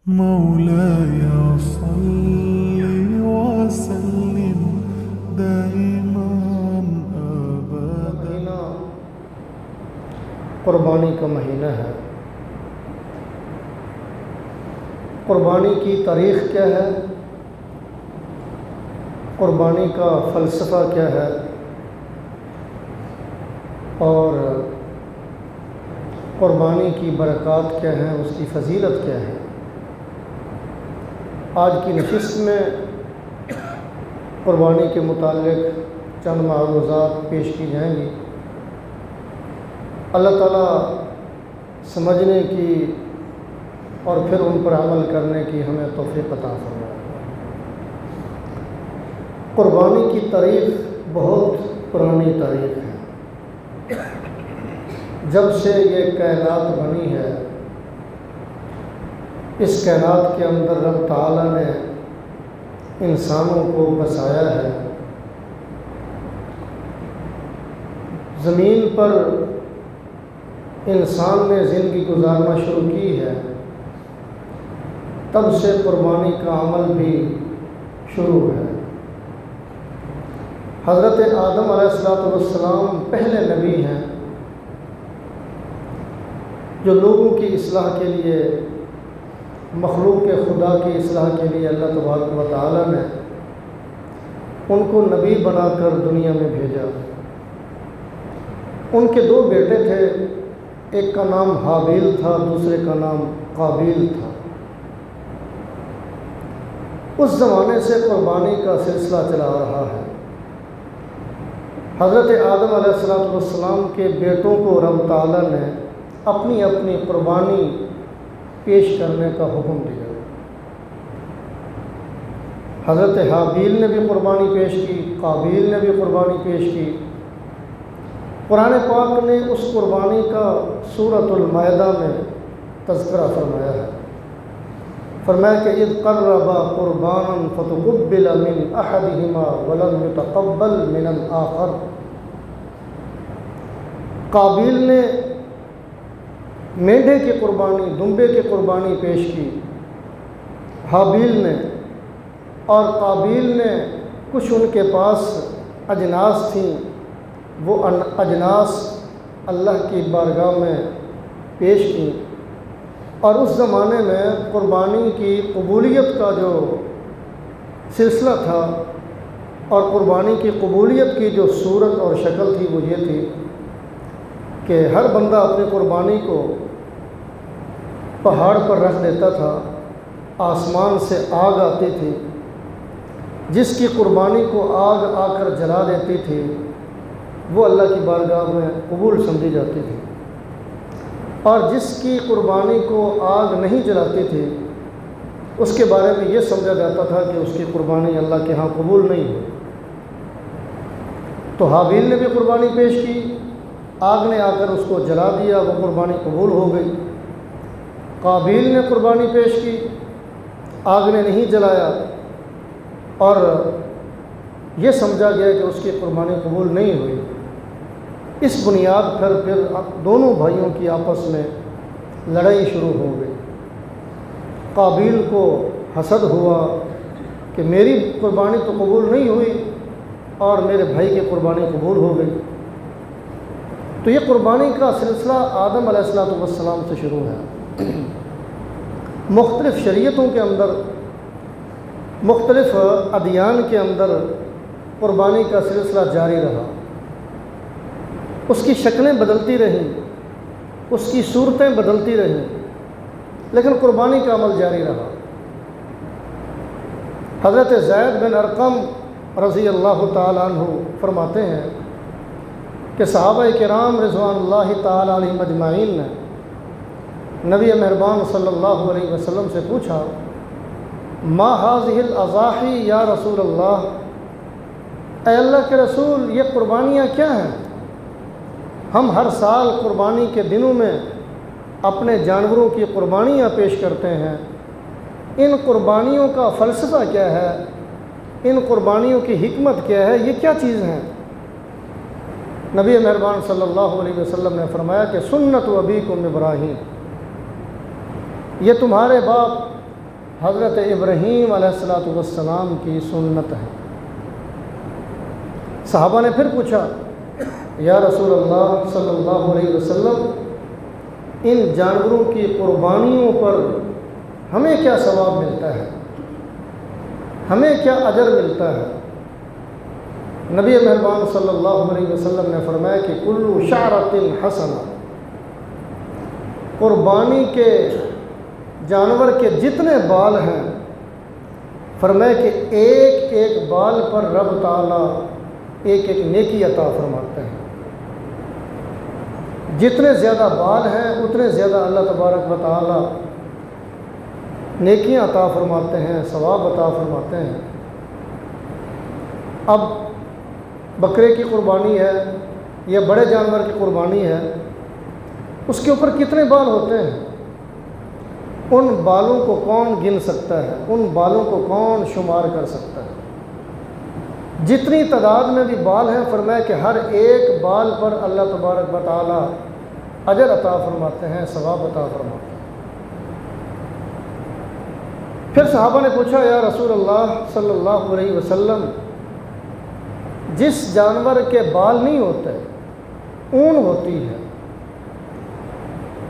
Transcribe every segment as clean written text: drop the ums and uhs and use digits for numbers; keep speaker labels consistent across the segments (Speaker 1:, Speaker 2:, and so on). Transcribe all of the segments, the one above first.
Speaker 1: مولاي صل وسلم دائما
Speaker 2: مہینہ قربانی کا مہینہ ہے۔ قربانی کی تاریخ کیا ہے؟ قربانی کا فلسفہ کیا ہے؟ اور قربانی کی برکات کیا ہیں، اس کی فضیلت کیا ہے؟ آج کی نشست میں قربانی کے متعلق چند معروضات پیش کی جائیں گی۔ اللہ تعالیٰ سمجھنے کی اور پھر ان پر عمل کرنے کی ہمیں توفیق عطا فرمائے۔ قربانی کی تاریخ بہت پرانی تاریخ ہے۔ جب سے یہ کائنات بنی ہے، اس کائنات کے اندر رب تعالیٰ نے انسانوں کو بسایا ہے۔ زمین پر انسان نے زندگی گزارنا شروع کی ہے، تب سے قربانی کا عمل بھی شروع ہے۔ حضرت آدم علیہ السلام پہلے نبی ہیں جو لوگوں کی اصلاح کے لیے، مخلوق خدا کی اصلاح کے لیے اللہ تبارک و تعالیٰ نے ان کو نبی بنا کر دنیا میں بھیجا۔ ان کے دو بیٹے تھے، ایک کا نام حابیل تھا، دوسرے کا نام قابیل تھا۔ اس زمانے سے قربانی کا سلسلہ چلا آ رہا ہے۔ حضرت آدم علیہ السلام کے بیٹوں کو رب تعالیٰ نے اپنی اپنی قربانی پیش کرنے کا حکم دیا۔ حضرت حابیل نے بھی قربانی پیش کی، قابیل نے بھی قربانی پیش کی۔ قرآن پاک نے اس قربانی کا سورۃ المائدہ میں تذکرہ فرمایا ہے۔ فرمایا کہ اذ قربا قربانا فتقبل من احدہما ولم يتقبل من الآخر۔ قابیل نے مینڈھے کی قربانی، دمبے کی قربانی پیش کی حابیل نے، اور قابیل نے کچھ ان کے پاس اجناس تھیں، وہ اجناس اللہ کی بارگاہ میں پیش کی۔ اور اس زمانے میں قربانی کی قبولیت کا جو سلسلہ تھا اور قربانی کی قبولیت کی جو صورت اور شکل تھی وہ یہ تھی کہ ہر بندہ اپنی قربانی کو پہاڑ پر رکھ دیتا تھا، آسمان سے آگ آتی تھی، جس کی قربانی کو آگ آ کر جلا دیتی تھی وہ اللہ کی بارگاہ میں قبول سمجھی جاتی تھی، اور جس کی قربانی کو آگ نہیں جلاتی تھی اس کے بارے میں یہ سمجھا جاتا تھا کہ اس کی قربانی اللہ کے ہاں قبول نہیں ہے۔ تو حابیل نے بھی قربانی پیش کی، آگ نے آ کر اس کو جلا دیا، وہ قربانی قبول ہو گئی۔ قابیل نے قربانی پیش کی، آگ نے نہیں جلایا، اور یہ سمجھا گیا کہ اس کی قربانی قبول نہیں ہوئی۔ اس بنیاد پر پھر دونوں بھائیوں کی آپس میں لڑائی شروع ہو گئی۔ قابیل کو حسد ہوا کہ میری قربانی تو قبول نہیں ہوئی اور میرے بھائی کی قربانی قبول ہو گئی۔ تو یہ قربانی کا سلسلہ آدم علیہ السلام سے شروع ہے۔ مختلف شریعتوں کے اندر، مختلف ادیان کے اندر قربانی کا سلسلہ جاری رہا۔ اس کی شکلیں بدلتی رہیں، اس کی صورتیں بدلتی رہیں، لیکن قربانی کا عمل جاری رہا۔ حضرت زید بن ارقم رضی اللہ تعالیٰ عنہ فرماتے ہیں کہ صحابہ کرام رضوان اللہ تعالیٰ علیہم اجمعین نے نبی مہربان صلی اللہ علیہ وسلم سے پوچھا، ما هذه الاضاحی یا رسول اللہ، اے اللہ کے رسول یہ قربانیاں کیا ہیں؟ ہم ہر سال قربانی کے دنوں میں اپنے جانوروں کی قربانیاں پیش کرتے ہیں، ان قربانیوں کا فلسفہ کیا ہے، ان قربانیوں کی حکمت کیا ہے، یہ کیا چیز ہیں؟ نبی مہربان صلی اللہ علیہ وسلم نے فرمایا کہ سنت ابیکم ابراہیم، یہ تمہارے باپ حضرت ابراہیم علیہ السلام کی سنت ہے۔ صحابہ نے پھر پوچھا یا رسول اللہ صلی اللہ علیہ وسلم، ان جانوروں کی قربانیوں پر ہمیں کیا ثواب ملتا ہے، ہمیں کیا اجر ملتا ہے؟ نبی مہربان صلی اللہ علیہ وسلم نے فرمایا کہ کلو شعرۃ حسنہ، قربانی کے جانور کے جتنے بال ہیں، فرمایا کہ ایک ایک بال پر رب تعالیٰ ایک ایک نیکی عطا فرماتے ہیں۔ جتنے زیادہ بال ہیں اتنے زیادہ اللہ تبارک و تعالیٰ نیکیاں عطا فرماتے ہیں، ثواب عطا فرماتے ہیں۔ اب بکرے کی قربانی ہے یا بڑے جانور کی قربانی ہے، اس کے اوپر کتنے بال ہوتے ہیں؟ ان بالوں کو کون گن سکتا ہے؟ ان بالوں کو کون شمار کر سکتا ہے؟ جتنی تعداد میں بھی بال ہیں، فرمایا کہ ہر ایک بال پر اللہ تبارک و تعالیٰ اجر عطا فرماتے ہیں، ثواب عطا فرماتے ہیں۔ پھر صحابہ نے پوچھا یا رسول اللہ صلی اللہ علیہ وسلم، جس جانور کے بال نہیں ہوتے، اون ہوتی ہے،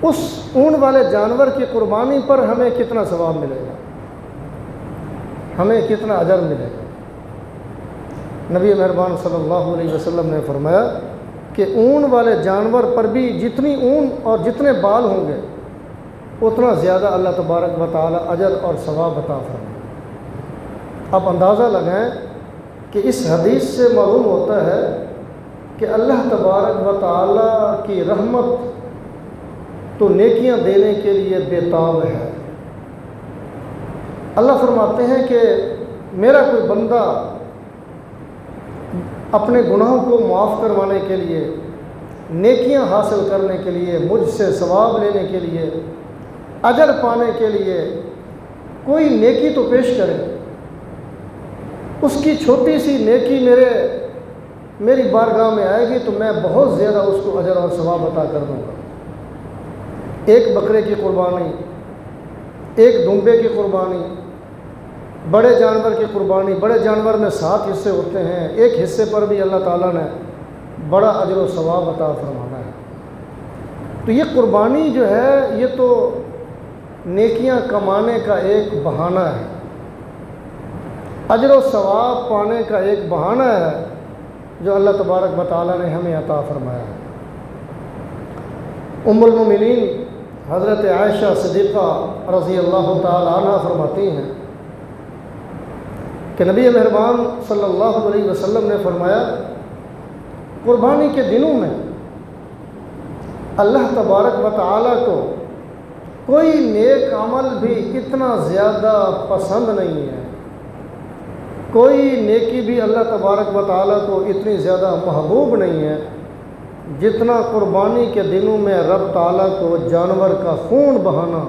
Speaker 2: اس اون والے جانور کی قربانی پر ہمیں کتنا ثواب ملے گا، ہمیں کتنا اجر ملے گا؟ نبی مہربان صلی اللہ علیہ وسلم نے فرمایا کہ اون والے جانور پر بھی جتنی اون اور جتنے بال ہوں گے اتنا زیادہ اللہ تبارک و تعالی اجر اور ثواب عطا فرمائے۔ اب اندازہ لگائیں کہ اس حدیث سے معلوم ہوتا ہے کہ اللہ تبارک و تعالی کی رحمت تو نیکیاں دینے کے لیے بے تاب ہے۔ اللہ فرماتے ہیں کہ میرا کوئی بندہ اپنے گناہوں کو معاف کروانے کے لیے، نیکیاں حاصل کرنے کے لیے، مجھ سے ثواب لینے کے لیے، اجر پانے کے لیے کوئی نیکی تو پیش کرے، اس کی چھوٹی سی نیکی میری بارگاہ میں آئے گی تو میں بہت زیادہ اس کو اجر اور ثواب عطا کر دوں گا۔ ایک بکرے کی قربانی، ایک دمبے کی قربانی، بڑے جانور کی قربانی، بڑے جانور میں 7 حصے ہوتے ہیں، ایک حصے پر بھی اللہ تعالیٰ نے بڑا اجر و ثواب عطا فرمانا ہے۔ تو یہ قربانی جو ہے یہ تو نیکیاں کمانے کا ایک بہانہ ہے، اجر و ثواب پانے کا ایک بہانہ ہے جو اللہ تبارک و تعالیٰ نے ہمیں عطا فرمایا ہے۔ ام المومنین حضرت عائشہ صدیقہ رضی اللہ تعالی عنہ فرماتی ہیں کہ نبی مہربان صلی اللہ علیہ وسلم نے فرمایا قربانی کے دنوں میں اللہ تبارک و تعالیٰ کو کوئی نیک عمل بھی اتنا زیادہ پسند نہیں ہے، کوئی نیکی بھی اللہ تبارک و تعالیٰ کو اتنی زیادہ محبوب نہیں ہے جتنا قربانی کے دنوں میں رب تعالیٰ کو جانور کا خون بہانا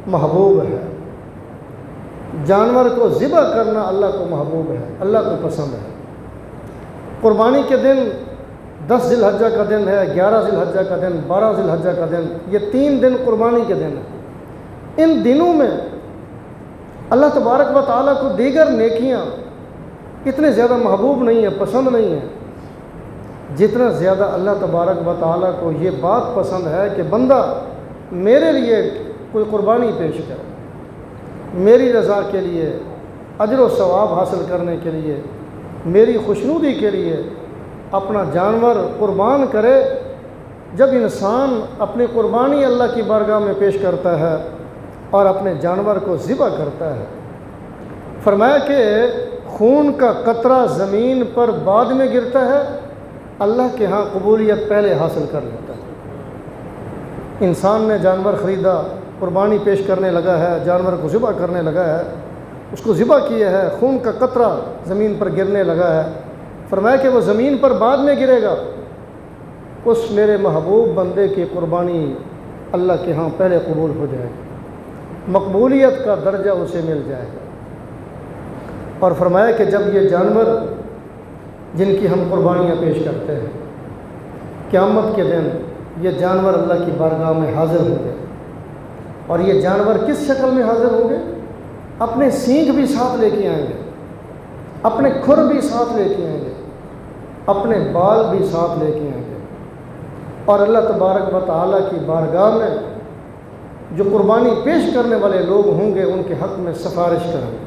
Speaker 2: محبوب ہے۔ جانور کو ذبح کرنا اللہ کو محبوب ہے، اللہ کو پسند ہے۔ قربانی کے دن 10 ذی الحجہ کا دن ہے، 11 ذی الحجہ کا دن، 12 ذی الحجہ کا دن، یہ 3 دن قربانی کے دن ہیں۔ ان دنوں میں اللہ تبارک و تعالیٰ کو دیگر نیکیاں اتنے زیادہ محبوب نہیں ہیں، پسند نہیں ہیں، جتنا زیادہ اللہ تبارک و تعالیٰ کو یہ بات پسند ہے کہ بندہ میرے لیے کوئی قربانی پیش کرے، میری رضا کے لیے، اجر و ثواب حاصل کرنے کے لیے، میری خوشنودی کے لیے اپنا جانور قربان کرے۔ جب انسان اپنی قربانی اللہ کی بارگاہ میں پیش کرتا ہے اور اپنے جانور کو ذبح کرتا ہے، فرمایا کہ خون کا قطرہ زمین پر بعد میں گرتا ہے، اللہ کے ہاں قبولیت پہلے حاصل کر لیتا ہے۔ انسان نے جانور خریدا، قربانی پیش کرنے لگا ہے، جانور کو ذبح کرنے لگا ہے، اس کو ذبح کیا ہے، خون کا قطرہ زمین پر گرنے لگا ہے، فرمایا کہ وہ زمین پر بعد میں گرے گا، اس میرے محبوب بندے کی قربانی اللہ کے ہاں پہلے قبول ہو جائے گی، مقبولیت کا درجہ اسے مل جائے گا۔ اور فرمایا کہ جب یہ جانور جن کی ہم قربانیاں پیش کرتے ہیں، قیامت کے دن یہ جانور اللہ کی بارگاہ میں حاضر ہوں گے، اور یہ جانور کس شکل میں حاضر ہوں گے؟ اپنے سینگ بھی ساتھ لے کے آئیں گے، اپنے کھر بھی ساتھ لے کے آئیں گے، اپنے بال بھی ساتھ لے کے آئیں گے، اور اللہ تبارک و تعالیٰ کی بارگاہ میں جو قربانی پیش کرنے والے لوگ ہوں گے ان کے حق میں سفارش کریں گے،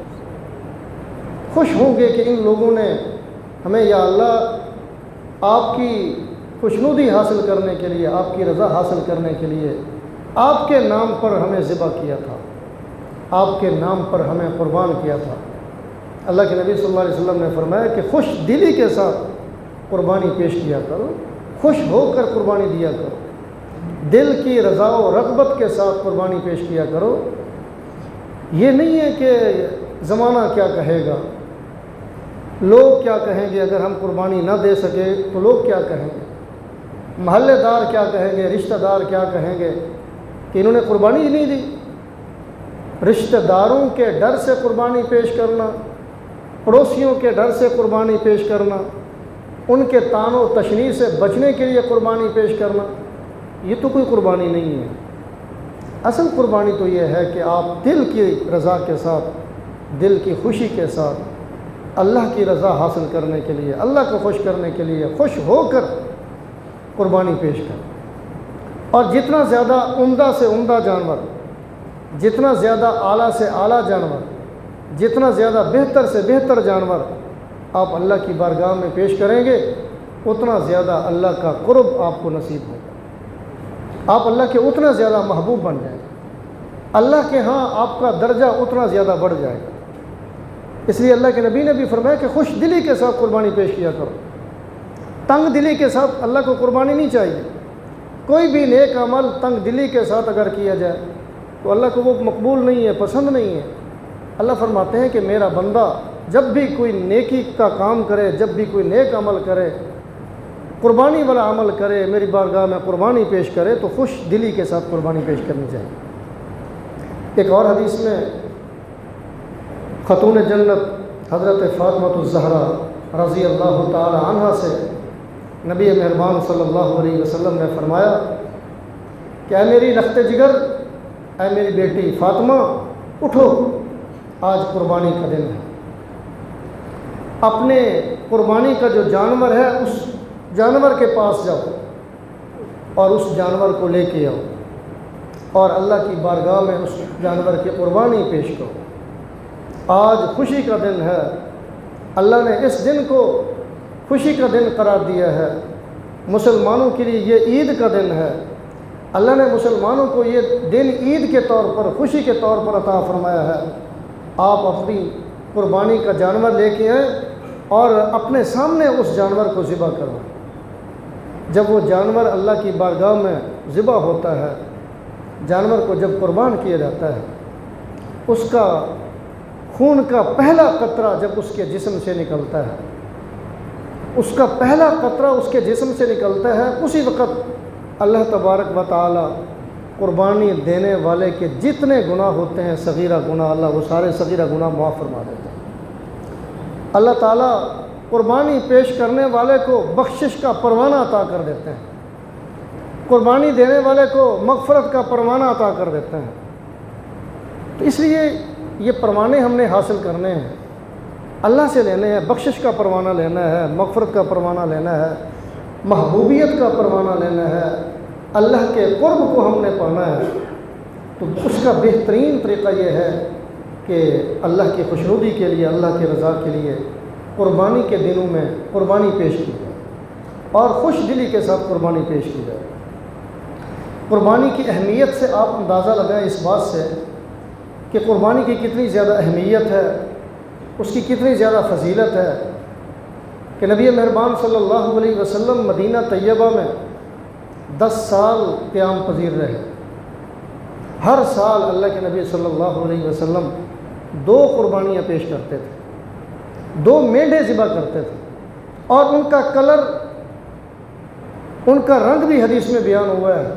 Speaker 2: خوش ہوں گے کہ ان لوگوں نے ہمیں یا اللہ آپ کی خوشنودی حاصل کرنے کے لیے، آپ کی رضا حاصل کرنے کے لیے آپ کے نام پر ہمیں ذبح کیا تھا، آپ کے نام پر ہمیں قربان کیا تھا۔ اللہ کے نبی صلی اللہ علیہ وسلم نے فرمایا کہ خوش دلی کے ساتھ قربانی پیش کیا کرو، خوش ہو کر قربانی دیا کرو، دل کی رضا و رغبت کے ساتھ قربانی پیش کیا کرو۔ یہ نہیں ہے کہ زمانہ کیا کہے گا، لوگ کیا کہیں گے، اگر ہم قربانی نہ دے سکے تو لوگ کیا کہیں گے، محلے دار کیا کہیں گے، رشتہ دار کیا کہیں گے کہ انہوں نے قربانی ہی نہیں دی۔ رشتہ داروں کے ڈر سے قربانی پیش کرنا، پڑوسیوں کے ڈر سے قربانی پیش کرنا، ان کے طعن و تشنیع سے بچنے کے لیے قربانی پیش کرنا، یہ تو کوئی قربانی نہیں ہے۔ اصل قربانی تو یہ ہے کہ آپ دل کی رضا کے ساتھ، دل کی خوشی کے ساتھ اللہ کی رضا حاصل کرنے کے لیے، اللہ کو خوش کرنے کے لیے خوش ہو کر قربانی پیش کریں۔ اور جتنا زیادہ عمدہ سے عمدہ جانور، جتنا زیادہ اعلیٰ سے اعلیٰ جانور، جتنا زیادہ بہتر سے بہتر جانور آپ اللہ کی بارگاہ میں پیش کریں گے، اتنا زیادہ اللہ کا قرب آپ کو نصیب ہوگا، آپ اللہ کے اتنا زیادہ محبوب بن جائیں گے، اللہ کے ہاں آپ کا درجہ اتنا زیادہ بڑھ جائے گا۔ اس لیے اللہ کے نبی نے بھی فرمایا کہ خوش دلی کے ساتھ قربانی پیش کیا کرو، تنگ دلی کے ساتھ اللہ کو قربانی نہیں چاہیے۔ کوئی بھی نیک عمل تنگ دلی کے ساتھ اگر کیا جائے تو اللہ کو وہ مقبول نہیں ہے، پسند نہیں ہے۔ اللہ فرماتے ہیں کہ میرا بندہ جب بھی کوئی نیکی کا کام کرے، جب بھی کوئی نیک عمل کرے، قربانی والا عمل کرے، میری بارگاہ میں قربانی پیش کرے تو خوش دلی کے ساتھ قربانی پیش کرنی چاہیے۔ ایک اور حدیث میں خاتون جنت حضرت فاطمہ الزہرا رضی اللہ تعالی عنہا سے نبی مہربان صلی اللہ علیہ وسلم نے فرمایا کہ اے میری رخت جگر، اے میری بیٹی فاطمہ، اٹھو، آج قربانی کا دن ہے۔ اپنے قربانی کا جو جانور ہے اس جانور کے پاس جاؤ اور اس جانور کو لے کے آؤ اور اللہ کی بارگاہ میں اس جانور کی قربانی پیش کرو۔ آج خوشی کا دن ہے، اللہ نے اس دن کو خوشی کا دن قرار دیا ہے، مسلمانوں کے لیے یہ عید کا دن ہے۔ اللہ نے مسلمانوں کو یہ دن عید کے طور پر، خوشی کے طور پر عطا فرمایا ہے۔ آپ اپنی قربانی کا جانور لے کے آئیں اور اپنے سامنے اس جانور کو ذبح کروائیں۔ جب وہ جانور اللہ کی بارگاہ میں ذبح ہوتا ہے، جانور کو جب قربان کیا جاتا ہے، اس کا خون کا پہلا قطرہ جب اس کے جسم سے نکلتا ہے، اس کا پہلا قطرہ اس کے جسم سے نکلتا ہے، اسی وقت اللہ تبارک و تعالی قربانی دینے والے کے جتنے گناہ ہوتے ہیں صغیرہ گناہ، اللہ وہ سارے صغیرہ گناہ معاف فرما دیتے ہیں۔ اللہ تعالیٰ قربانی پیش کرنے والے کو بخشش کا پروانہ عطا کر دیتے ہیں، قربانی دینے والے کو مغفرت کا پروانہ عطا کر دیتے ہیں۔ تو اس لیے یہ پروانے ہم نے حاصل کرنے ہیں، اللہ سے لینے ہیں، بخشش کا پروانہ لینا ہے، مغفرت کا پروانہ لینا ہے، محبوبیت کا پروانہ لینا ہے، اللہ کے قرب کو ہم نے پانا ہے۔ تو اس کا بہترین طریقہ یہ ہے کہ اللہ کی خوشنودی کے لیے، اللہ کی رضا کے لیے قربانی کے دنوں میں قربانی پیش کی جائے اور خوش دلی کے ساتھ قربانی پیش کی جائے۔ قربانی کی اہمیت سے آپ اندازہ لگائیں اس بات سے کہ قربانی کی کتنی زیادہ اہمیت ہے، اس کی کتنی زیادہ فضیلت ہے کہ نبی مہربان صلی اللہ علیہ وسلم مدینہ طیبہ میں 10 سال قیام پذیر رہے۔ ہر سال اللہ کے نبی صلی اللہ علیہ وسلم 2 قربانیاں پیش کرتے تھے، 2 مینڈھے ذبح کرتے تھے، اور ان کا کلر، ان کا رنگ بھی حدیث میں بیان ہوا ہے،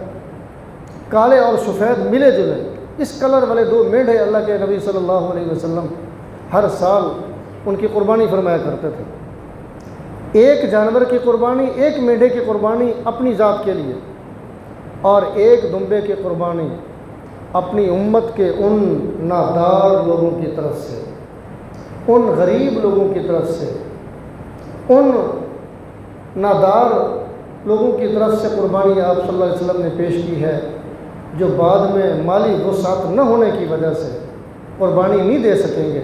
Speaker 2: کالے اور سفید ملے جلے، اس کلر والے 2 مینڈھے اللہ کے نبی صلی اللہ علیہ وسلم ہر سال ان کی قربانی فرمایا کرتے تھے۔ ایک جانور کی قربانی، ایک مینڈھے کی قربانی اپنی ذات کے لیے، اور ایک دمبے کی قربانی اپنی امت کے ان نادار لوگوں کی طرف سے، ان غریب لوگوں کی طرف سے، ان نادار لوگوں کی طرف سے قربانی آپ صلی اللہ علیہ وسلم نے پیش کی ہے، جو بعد میں مالی وسعت نہ ہونے کی وجہ سے قربانی نہیں دے سکیں گے،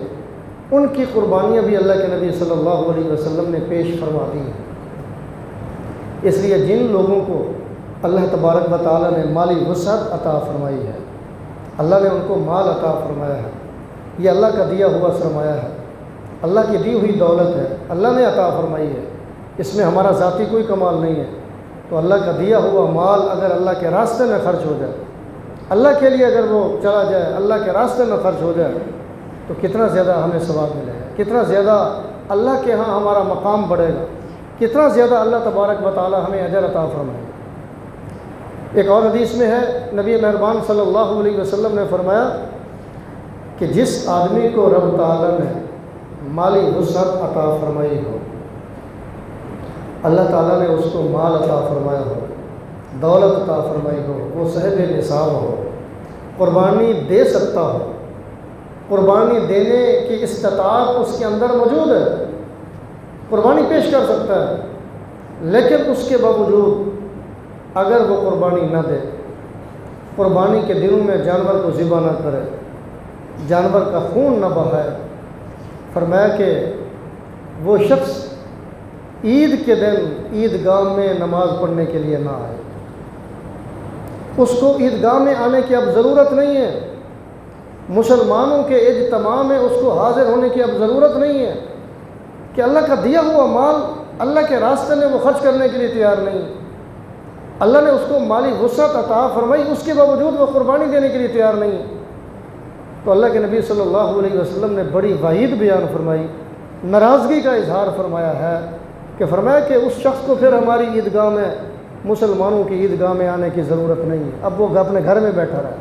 Speaker 2: ان کی قربانیاں بھی اللہ کے نبی صلی اللہ علیہ وسلم نے پیش فرما دی ہیں۔ اس لیے جن لوگوں کو اللہ تبارک و تعالیٰ نے مالی وسعت عطا فرمائی ہے، اللہ نے ان کو مال عطا فرمایا ہے، یہ اللہ کا دیا ہوا سرمایہ ہے، اللہ کی دی ہوئی دولت ہے، اللہ نے عطا فرمائی ہے، اس میں ہمارا ذاتی کوئی کمال نہیں ہے۔ تو اللہ کا دیا ہوا مال اگر اللہ کے راستے میں خرچ ہو جائے، اللہ کے لیے اگر وہ چلا جائے، اللہ کے راستے میں خرچ ہو جائے، تو کتنا زیادہ ہمیں ثواب ملے گا، کتنا زیادہ اللہ کے ہاں ہمارا مقام بڑھے گا، کتنا زیادہ اللہ تبارک و تعالی ہمیں اجر عطا فرمائے گا۔ ایک اور حدیث میں ہے، نبی مہربان صلی اللہ علیہ وسلم نے فرمایا کہ جس آدمی کو رب تعالی نے مالی وسعت عطا فرمائی ہو، اللہ تعالیٰ نے اس کو مال عطا فرمایا ہو، دولت عطا فرمائی ہو، وہ صاحب نصاب ہو، قربانی دے سکتا ہو، قربانی دینے کی استطاعت اس کے اندر موجود ہے، قربانی پیش کر سکتا ہے، لیکن اس کے باوجود اگر وہ قربانی نہ دے، قربانی کے دنوں میں جانور کو ذبح نہ کرے، جانور کا خون نہ بہائے، فرمایا کہ وہ شخص عید کے دن عیدگاہ میں نماز پڑھنے کے لیے نہ آئے۔ اس کو عیدگاہ میں آنے کی اب ضرورت نہیں ہے، مسلمانوں کے اجتماع میں اس کو حاضر ہونے کی اب ضرورت نہیں ہے کہ اللہ کا دیا ہوا مال اللہ کے راستے میں وہ خرچ کرنے کے لیے تیار نہیں، اللہ نے اس کو مالی وسعت عطا فرمائی، اس کے باوجود وہ قربانی دینے کے لیے تیار نہیں۔ تو اللہ کے نبی صلی اللہ علیہ وسلم نے بڑی وعید بیان فرمائی، ناراضگی کا اظہار فرمایا ہے کہ فرمایا کہ اس شخص کو پھر ہماری عیدگاہ میں، مسلمانوں کی عیدگاہ میں آنے کی ضرورت نہیں ہے، اب وہ اپنے گھر میں بیٹھا رہا۔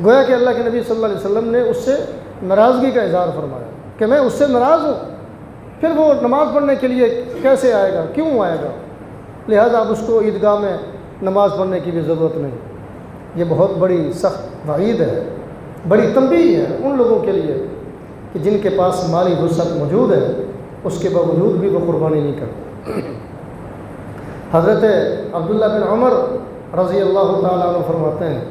Speaker 2: گویا کہ اللہ کے نبی صلی اللہ علیہ وسلم نے اس سے ناراضگی کا اظہار فرمایا کہ میں اس سے ناراض ہوں، پھر وہ نماز پڑھنے کے لیے کیسے آئے گا، کیوں آئے گا، لہٰذا اب اس کو عیدگاہ میں نماز پڑھنے کی بھی ضرورت نہیں۔ یہ بہت بڑی سخت وعید ہے، بڑی تنبیہ ہے ان لوگوں کے لیے کہ جن کے پاس مالی وسعت موجود ہے، اس کے باوجود بھی وہ قربانی نہیں کرتے۔ حضرت عبداللہ بن عمر رضی اللہ تعالیٰ عنہ فرماتے ہیں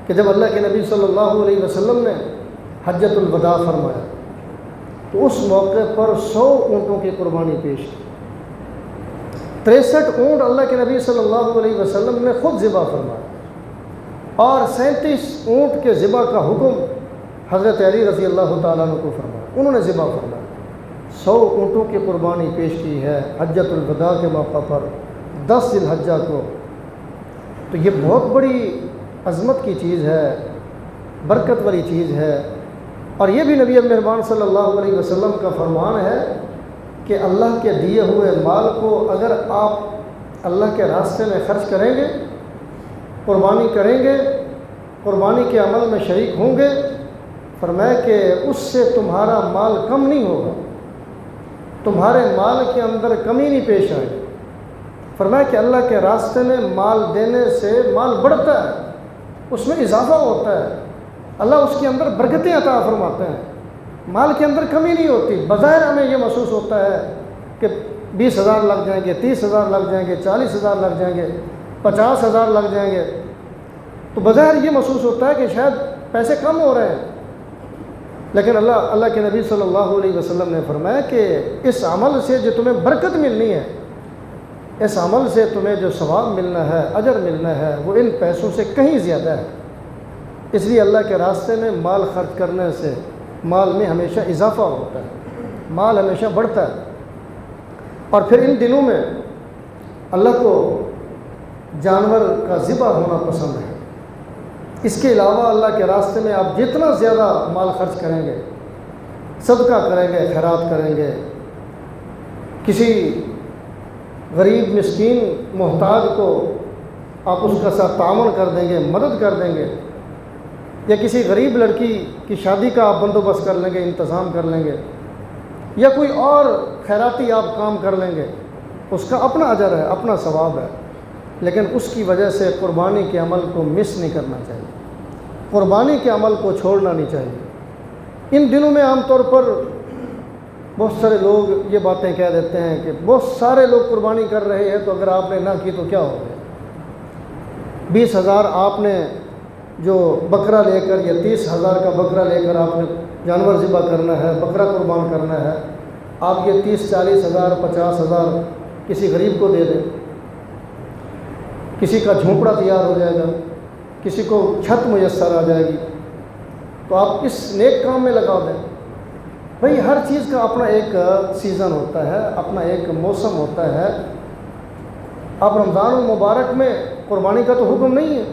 Speaker 2: کہ جب اللہ کے نبی صلی اللہ علیہ وسلم نے حجۃ الوداع فرمایا تو اس موقع پر 100 اونٹوں کی قربانی پیش کی۔ 63 اونٹ اللہ کے نبی صلی اللہ علیہ وسلم نے خود ذبح فرمایا اور 37 اونٹ کے ذبح کا حکم حضرت علی رضی اللہ تعالیٰ عنہ کو فرمایا، انہوں نے ذبح فرمایا۔ 100 اونٹوں کی قربانی پیش کی ہے حجۃ الوداع کے موقع پر 10 ذی الحجہ کو۔ تو یہ بہت بڑی عظمت کی چیز ہے، برکت والی چیز ہے، اور یہ بھی نبی مہربان صلی اللہ علیہ وسلم کا فرمان ہے کہ اللہ کے دیے ہوئے مال کو اگر آپ اللہ کے راستے میں خرچ کریں گے، قربانی کریں گے، قربانی کے عمل میں شریک ہوں گے، فرمایا کہ اس سے تمہارا مال کم نہیں ہوگا، تمہارے مال کے اندر کمی نہیں پیش آئے گی۔ فرمایا کہ اللہ کے راستے میں مال دینے سے مال بڑھتا ہے، اس میں اضافہ ہوتا ہے، اللہ اس کے اندر برکتیں عطا فرماتے ہیں، مال کے اندر کمی نہیں ہوتی۔ بظاہر ہمیں یہ محسوس ہوتا ہے کہ 20,000 لگ جائیں گے، 30,000 لگ جائیں گے، 40,000 لگ جائیں گے، 50,000 لگ جائیں گے، تو بظاہر یہ محسوس ہوتا ہے کہ شاید پیسے کم ہو رہے ہیں، لیکن اللہ کے نبی صلی اللہ علیہ وسلم نے فرمایا کہ اس عمل سے جو تمہیں برکت ملنی ہے، اس عمل سے تمہیں جو ثواب ملنا ہے، اجر ملنا ہے، وہ ان پیسوں سے کہیں زیادہ ہے۔ اس لیے اللہ کے راستے میں مال خرچ کرنے سے مال میں ہمیشہ اضافہ ہوتا ہے، مال ہمیشہ بڑھتا ہے۔ اور پھر ان دنوں میں اللہ کو جانور کا ذبح ہونا پسند ہے۔ اس کے علاوہ اللہ کے راستے میں آپ جتنا زیادہ مال خرچ کریں گے، صدقہ کریں گے، خیرات کریں گے، کسی غریب مسکین محتاج کو آپ اس کا ساتھ تعاون کر دیں گے، مدد کر دیں گے، یا کسی غریب لڑکی کی شادی کا آپ بندوبست کر لیں گے، انتظام کر لیں گے، یا کوئی اور خیراتی آپ کام کر لیں گے، اس کا اپنا اجر ہے، اپنا ثواب ہے، لیکن اس کی وجہ سے قربانی کے عمل کو مس نہیں کرنا چاہیے۔ قربانی کے عمل کو چھوڑنا نہیں چاہیے۔ ان دنوں میں عام طور پر بہت سارے لوگ یہ باتیں کہہ دیتے ہیں کہ بہت سارے لوگ قربانی کر رہے ہیں، تو اگر آپ نے نہ کی تو کیا ہو گیا؟ 20,000 آپ نے جو بکرا لے کر یا 30,000 کا بکرا لے کر آپ نے جانور ذبح کرنا ہے، بکرا قربان کرنا ہے، آپ یہ 30-40,000 50,000 کسی غریب کو دے دیں، کسی کا جھونپڑا تیار ہو جائے گا، کسی کو چھت میسر آ جائے گی، تو آپ اس نیک کام میں لگا دیں۔ بھئی ہر چیز کا اپنا ایک سیزن ہوتا ہے، اپنا ایک موسم ہوتا ہے۔ اب رمضان المبارک میں قربانی کا تو حکم نہیں ہے۔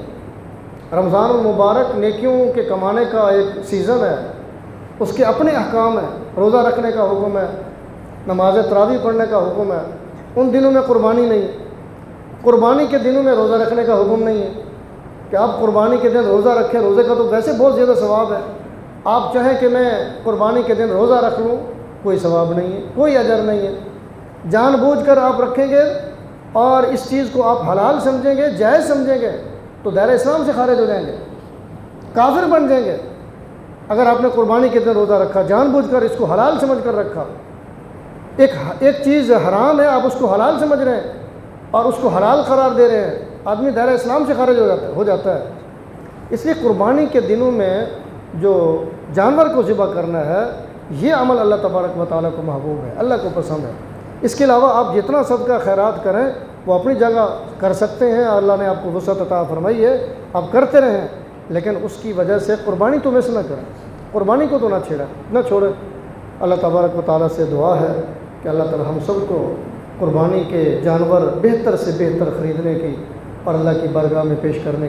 Speaker 2: رمضان المبارک نیکیوں کے کمانے کا ایک سیزن ہے، اس کے اپنے احکام ہیں۔ روزہ رکھنے کا حکم ہے، نماز تراویح پڑھنے کا حکم ہے، ان دنوں میں قربانی نہیں۔ قربانی کے دنوں میں روزہ رکھنے کا حکم نہیں ہے کہ آپ قربانی کے دن روزہ رکھیں۔ روزے کا تو ویسے بہت زیادہ ثواب ہے، آپ چاہیں کہ میں قربانی کے دن روزہ رکھ لوں، کوئی ثواب نہیں ہے، کوئی اجر نہیں ہے۔ جان بوجھ کر آپ رکھیں گے اور اس چیز کو آپ حلال سمجھیں گے، جائز سمجھیں گے، تو دائرہ اسلام سے خارج ہو جائیں گے، کافر بن جائیں گے۔ اگر آپ نے قربانی کے دن روزہ رکھا، جان بوجھ کر اس کو حلال سمجھ کر رکھا، ایک چیز حرام ہے، آپ اس کو حلال سمجھ رہے ہیں اور اس کو حلال قرار دے رہے ہیں، آدمی دائرہ اسلام سے خارج ہو جاتا ہے۔ اس لیے قربانی کے دنوں میں جو جانور کو ذبح کرنا ہے، یہ عمل اللہ تبارک و تعالیٰ کو محبوب ہے، اللہ کو پسند ہے۔ اس کے علاوہ آپ جتنا صدقہ خیرات کریں وہ اپنی جگہ کر سکتے ہیں، اللہ نے آپ کو وسعت عطا فرمائی ہے، آپ کرتے رہیں، لیکن اس کی وجہ سے قربانی تو مس نہ کریں، قربانی کو تو نہ چھوڑیں۔ اللہ تبارک و تعالیٰ سے دعا ہے کہ اللہ تعالیٰ ہم سب کو قربانی کے جانور بہتر سے بہتر خریدنے کی اور اللہ کی بارگاہ میں پیش کرنے کی